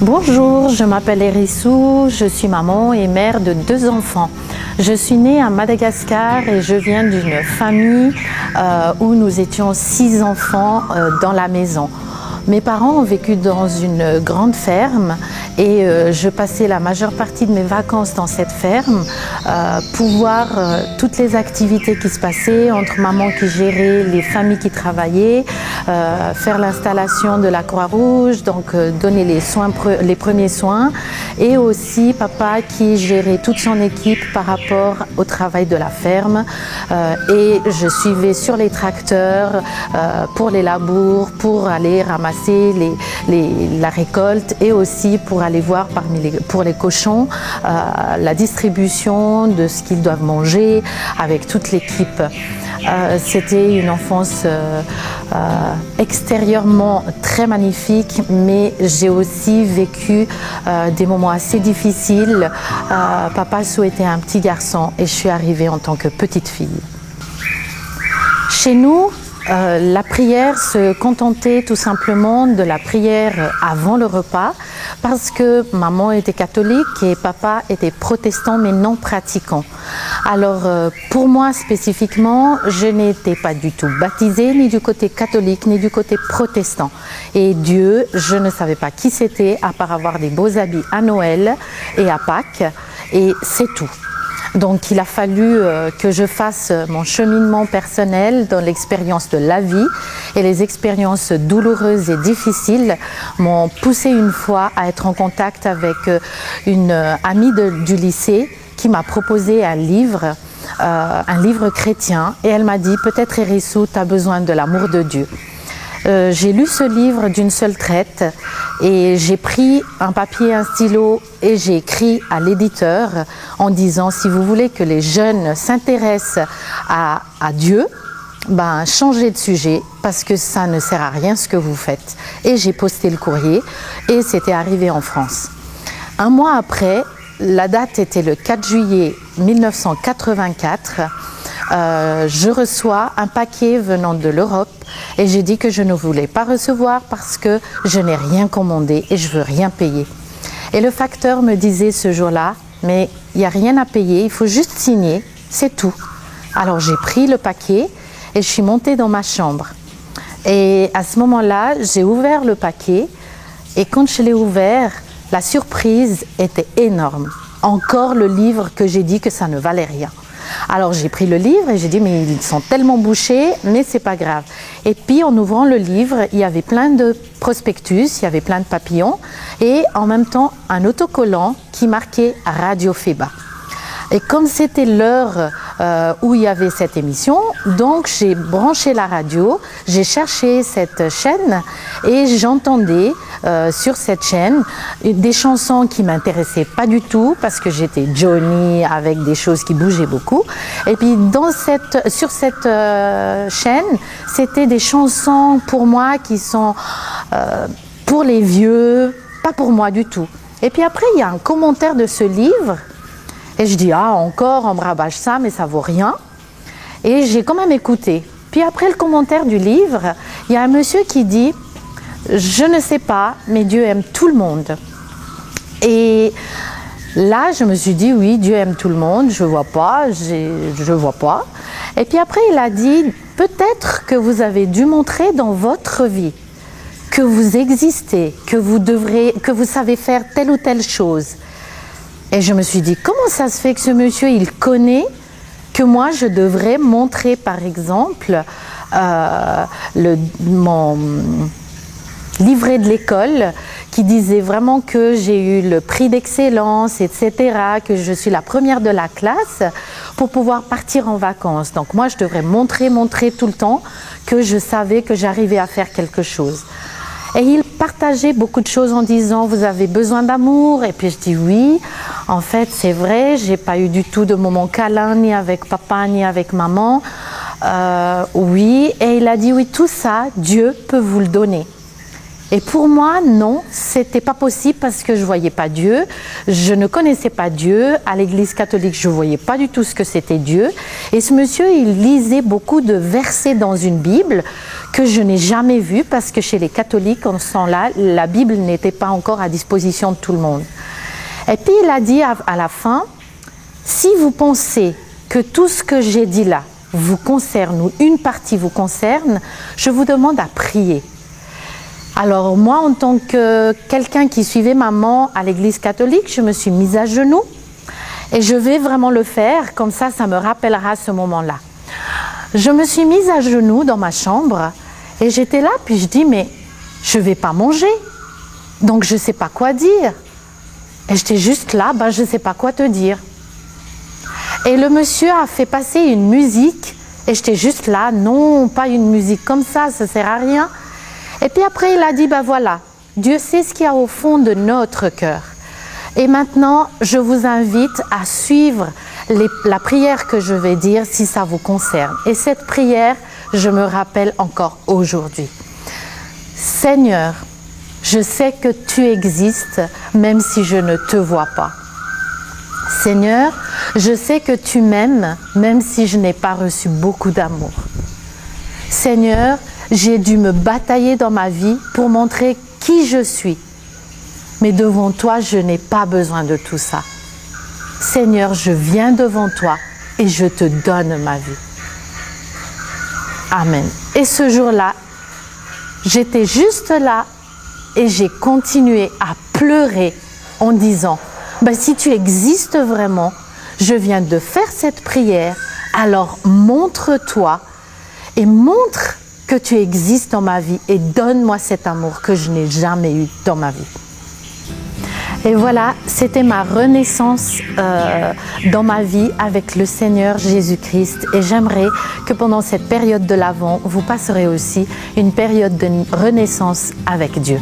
Bonjour, je m'appelle Hérissou, je suis maman et mère de 2 enfants. Je suis née à Madagascar et je viens d'une famille où nous étions 6 enfants dans la maison. Mes parents ont vécu dans une grande ferme et je passais la majeure partie de mes vacances dans cette ferme pour voir toutes les activités qui se passaient entre maman qui gérait, les familles qui travaillaient, faire l'installation de la Croix-Rouge, donc donner les premiers soins, et aussi papa qui gérait toute son équipe par rapport au travail de la ferme, et je suivais sur les tracteurs pour les labours, pour aller ramasser la récolte, et aussi pour aller voir pour les cochons la distribution de ce qu'ils doivent manger avec toute l'équipe. C'était une enfance extérieurement très magnifique, mais j'ai aussi vécu des moments assez difficiles. Papa souhaitait un petit garçon et je suis arrivée en tant que petite fille. Chez nous, la prière se contentait tout simplement de la prière avant le repas, parce que maman était catholique et papa était protestant mais non pratiquant. Alors pour moi spécifiquement, je n'étais pas du tout baptisée ni du côté catholique ni du côté protestant. Et Dieu, je ne savais pas qui c'était, à part avoir des beaux habits à Noël et à Pâques, et c'est tout. Donc il a fallu que je fasse mon cheminement personnel dans l'expérience de la vie, et les expériences douloureuses et difficiles m'ont poussé une fois à être en contact avec une amie du lycée qui m'a proposé un livre chrétien, et elle m'a dit « Peut-être Hérissou, tu as besoin de l'amour de Dieu ». J'ai lu ce livre d'une seule traite et j'ai pris un papier, un stylo et j'ai écrit à l'éditeur en disant: si vous voulez que les jeunes s'intéressent à Dieu, changez de sujet parce que ça ne sert à rien ce que vous faites. Et j'ai posté le courrier et c'était arrivé en France. Un mois après, la date était le 4 juillet 1984, je reçois un paquet venant de l'Europe et j'ai dit que je ne voulais pas recevoir parce que je n'ai rien commandé et je veux rien payer. Et le facteur me disait ce jour-là: mais il n'y a rien à payer, il faut juste signer, c'est tout. Alors j'ai pris le paquet et je suis montée dans ma chambre. Et à ce moment-là, j'ai ouvert le paquet et quand je l'ai ouvert, la surprise était énorme. Encore le livre que j'ai dit que ça ne valait rien. Alors j'ai pris le livre et j'ai dit: mais ils sont tellement bouchés, mais c'est pas grave. Et puis en ouvrant le livre, il y avait plein de prospectus, il y avait plein de papillons et en même temps un autocollant qui marquait Radio Feba. Et comme c'était l'heure où il y avait cette émission, donc j'ai branché la radio, j'ai cherché cette chaîne et j'entendais sur cette chaîne des chansons qui m'intéressaient pas du tout parce que j'étais Johnny avec des choses qui bougeaient beaucoup. Et puis sur cette chaîne, c'était des chansons pour moi qui sont pour les vieux, pas pour moi du tout. Et puis après, il y a un commentaire de ce livre. Et je dis: ah, encore, on me rabâche ça, mais ça vaut rien. Et j'ai quand même écouté. Puis après le commentaire du livre, il y a un monsieur qui dit: je ne sais pas, mais Dieu aime tout le monde. Et là, je me suis dit: oui, Dieu aime tout le monde, je vois pas. Et puis après, il a dit: peut-être que vous avez dû montrer dans votre vie que vous existez, que vous savez faire telle ou telle chose. Et je me suis dit: comment ça se fait que ce monsieur, il connaît que moi, je devrais montrer, par exemple, mon livret de l'école qui disait vraiment que j'ai eu le prix d'excellence, etc., que je suis la première de la classe pour pouvoir partir en vacances. Donc moi, je devrais montrer tout le temps que je savais que j'arrivais à faire quelque chose. Et il partageait beaucoup de choses en disant: vous avez besoin d'amour? Et puis je dis: oui, en fait c'est vrai, j'ai pas eu du tout de moment câlin ni avec papa ni avec maman. Oui, et il a dit: oui, tout ça, Dieu peut vous le donner. Et pour moi, non, c'était pas possible parce que je voyais pas Dieu, je ne connaissais pas Dieu. À l'église catholique, je voyais pas du tout ce que c'était Dieu. Et ce monsieur, il lisait beaucoup de versets dans une Bible que je n'ai jamais vu parce que chez les catholiques, en ce temps-là, la Bible n'était pas encore à disposition de tout le monde. Et puis il a dit à la fin, si vous pensez que tout ce que j'ai dit là vous concerne ou une partie vous concerne, je vous demande à prier. Alors moi, en tant que quelqu'un qui suivait maman à l'église catholique, je me suis mise à genoux et je vais vraiment le faire, comme ça me rappellera ce moment-là. Je me suis mise à genoux dans ma chambre et j'étais là, puis je dis, mais je ne vais pas manger, donc je ne sais pas quoi dire. Et j'étais juste là, je ne sais pas quoi te dire. Et le monsieur a fait passer une musique et j'étais juste là, non, pas une musique comme ça ne sert à rien. Et puis après, il a dit, voilà, Dieu sait ce qu'il y a au fond de notre cœur. Et maintenant, je vous invite à suivre la prière que je vais dire si ça vous concerne. Et cette prière, je me rappelle encore aujourd'hui. Seigneur, je sais que tu existes même si je ne te vois pas. Seigneur, je sais que tu m'aimes même si je n'ai pas reçu beaucoup d'amour. Seigneur, j'ai dû me batailler dans ma vie pour montrer qui je suis. Mais devant toi, je n'ai pas besoin de tout ça. Seigneur, je viens devant toi et je te donne ma vie. Amen. Et ce jour-là, j'étais juste là et j'ai continué à pleurer en disant, si tu existes vraiment, je viens de faire cette prière, alors montre-toi et montre que tu existes dans ma vie et donne-moi cet amour que je n'ai jamais eu dans ma vie. Et voilà, c'était ma renaissance dans ma vie avec le Seigneur Jésus-Christ. Et j'aimerais que pendant cette période de l'Avent, vous passerez aussi une période de renaissance avec Dieu.